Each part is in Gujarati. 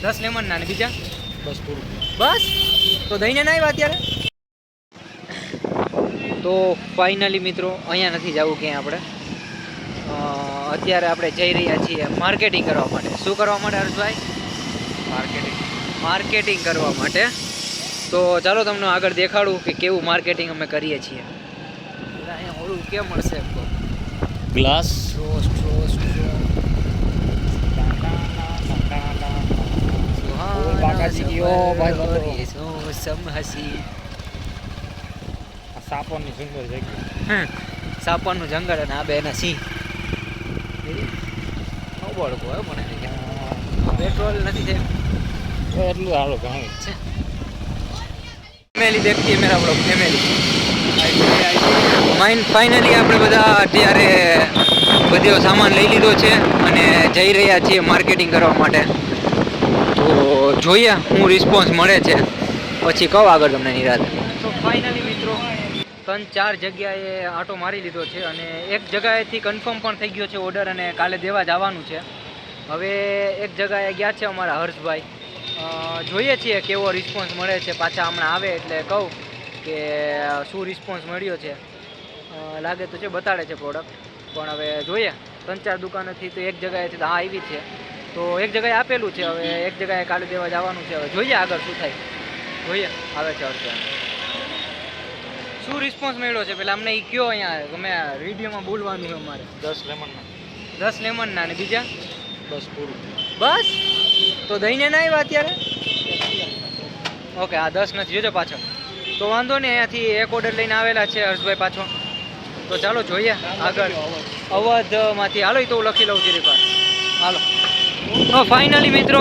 10 લેમન ના ને બીજા બસ પૂરું. બસ તો દઈને ના આવ્યા અત્યારે. તો ફાઇનલી મિત્રો અહીંયા નથી જવું ક્યાંય આપણે. અત્યારે આપણે જઈ રહ્યા છીએ માર્કેટિંગ કરવા માટે. શું કરવા માટે હર્ષભાઈ? માર્કેટિંગ કરવા માટે. તો ચાલો તમને આગળ દેખાડું કે કેવું માર્કેટિંગ અમે કરીએ છીએ. અહીંયા ઓળું કેમ મળશે એમ તો ગ્લાસ સાપોની સુંદર જગ્યા. સાપરનું જંગલ અને આ બે એના સિંહ. પેટ્રોલ નથી થયું એટલું સારું ઘણું છે. ફેમિલી દેખીએ મેરા બ્લોગ ફેમિલી. ફાઇનલી આપણે બધા અત્યારે બધો સામાન લઈ લીધો છે અને જઈ રહ્યા છીએ માર્કેટિંગ કરવા માટે. તો જોઈએ શું રિસ્પોન્સ મળે છે, પછી કહો આગળ તમને નિરાતે. તો ફાઇનલી મિત્રો 3-4 જગ્યાએ આંટો મારી લીધો છે અને એક જગ્યાએથી કન્ફર્મ પણ થઈ ગયો છે ઓર્ડર અને કાલે દેવા જવાનું છે. હવે એક જગ્યાએ ગયા છે અમારા હર્ષભાઈ. જોઈએ છીએ કેવો રિસ્પોન્સ મળે છે. પાછા હમણાં આવે એટલે કહું કે શું રિસ્પોન્સ મળ્યો છે. લાગે તો છે બતાડે છે પ્રોડક્ટ, પણ હવે જોઈએ. 3-4 દુકાનેથી તો એક જગ્યાએથી તો હા આવી છે, તો એક જગ્યાએ આપેલું છે. હવે એક જગ્યાએ કાલે દેવા જવાનું છે. હવે જોઈએ આગળ શું થાય. જોઈએ આવે છે હર્ષભાઈ શું રિસ્પોન્સ મળ્યો છે. પેલા અમને એ કયો અહીંયા તમે વિડીયોમાં બોલવાનું છે અમારે. 10 લેમન. 10 લેમન ના ને બીજા બસ પૂરું. બસ તો દઈને ના આવ્યા અત્યારે. ઓકે આ 10 નથી જોજો પાછળ. તો વાંધો નહીં, અહીંયાથી એક ઓર્ડર લઈને આવેલા છે હર્ષભાઈ પાછો. તો ચાલો જોઈએ આગળ. અવધમાંથી હાલો એ તો હું લખી લઉં છું રીપા. હાલો તો ફાઇનલી મિત્રો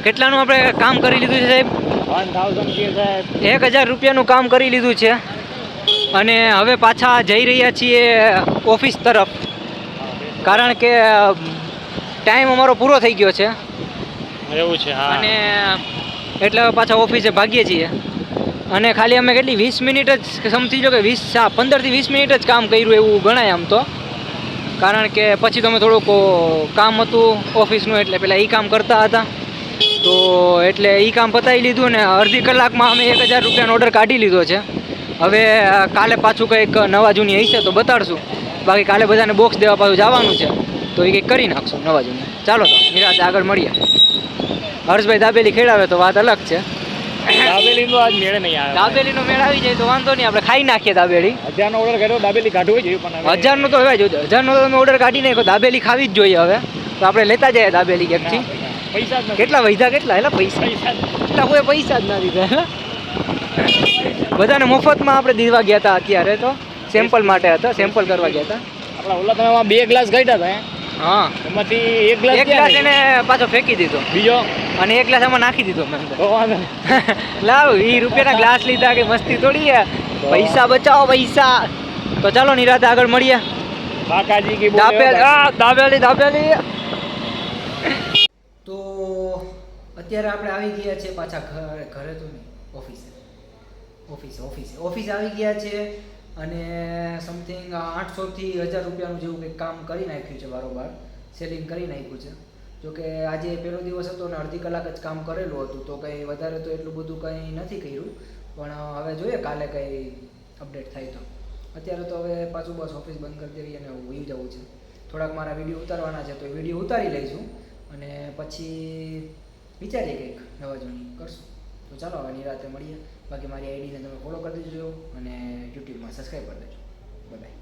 કેટલાનું આપણે કામ કરી લીધું છે સાહેબ? 1000 રૂપિયાનું કામ કરી લીધું છે અને હવે પાછા જઈ રહ્યા છીએ ઓફિસ તરફ, કારણ કે ટાઈમ અમારો પૂરો થઈ ગયો છે એવું છે. હા. અને એટલે પાછા ઓફિસે ભાગીએ છીએ. અને ખાલી અમે કેટલી 20 મિનિટ જ સમજી લો કે 15 થી 20 મિનિટ જ કામ કર્યું એવું ગણાય આમ તો, કારણ કે પછી તો અમે થોડુંક કામ હતું ઓફિસનું એટલે પેલા એ કામ કરતા હતા. તો એટલે એ કામ પતાવી લીધું ને અડધી કલાકમાં અમે 1000 રૂપિયાનો ઓર્ડર કાઢી લીધો છે. હવે કાલે પાછું કંઈક નવા જૂની હશે તો બતાડશું. બાકી કાલે બધાને બોક્સ દેવા પાછું જવાનું છે, તો એ કંઈક કરી નાખશું નવા જૂની. ચાલો તો નિરાતે આગળ મળીએ. હર્ષભાઈ દાબેલી ખેડાવે તો વાત અલગ છે. દાબેલીનો આજ મેળ નહીં આવે. દાબેલીનો મેળ આવી જાય તો વાંધો નહીં, આપણે ખાઈ નાખીએ દાબેલી. 1000નો ઓર્ડર કર્યો, દાબેલી કાઢવો જોઈએ પણ 1000નો તો હવે જોજો, 1000નો તમે ઓર્ડર કાઢી નાખો, દાબેલી ખાવી જ જોઈએ. હવે તો આપણે લેતા જઈએ દાબેલી ક્યાંકથી. પૈસા જ કેટલા વૈધા કેટલા હેલા પૈસા એટલા કોઈ પૈસા જ ના દીધા હેલા. બધાને મફતમાં આપણે દીવા ગયા હતા. અત્યારે તો સેમ્પલ માટે હતા, સેમ્પલ કરવા ગયા હતા. આપણા ઓલા તમે 2 ગ્લાસ કાઢ્યા હતા. હા એમાંથી એક ગ્લાસ એને પાછો ફેંકી દીધો, બીજો અને એક ગ્લાસ એમાં નાખી દીધો મેં. તો વાંધો લાવ 20 રૂપિયાના ગ્લાસ લીધા કે મસ્તી થોડી. પૈસા બચાવો પૈસા. તો ચાલો નિરાતે આગળ મળીએ. કાકાજી કી દાબેલી. તો અત્યારે આપણે આવી ગયા છે પાછા ઘરે તો નહીં, ઓફિસે આવી ગયા છે અને સમથિંગ 800 થી 1000 રૂપિયાનું જેવું કંઈક કામ કરી નાખ્યું છે. બારોબાર સેલિંગ કરી નાખ્યું છે. જોકે આજે પહેલો દિવસ હતો ને અડધી કલાક જ કામ કરેલું હતું, તો કંઈ વધારે તો એટલું બધું કંઈ નથી કર્યું. પણ હવે જોઈએ કાલે કંઈ અપડેટ થાય તો. અત્યારે તો હવે પાછું બસ ઓફિસ બંધ કરી દેવી અને ઉઈ જવું છે. થોડાક મારા વિડીયો ઉતારવાના છે, તો એ વિડીયો ઉતારી લઈશું અને પછી વિચારીએ કંઈક નવા જૂની કરશું. તો ચાલો હવે નિરાતે મળીએ. બાકી મારી આઈડીને તમે ફોલો કરી દેજો અને યુટ્યુબમાં સબસ્ક્રાઈબ કરી દેજો. બાય.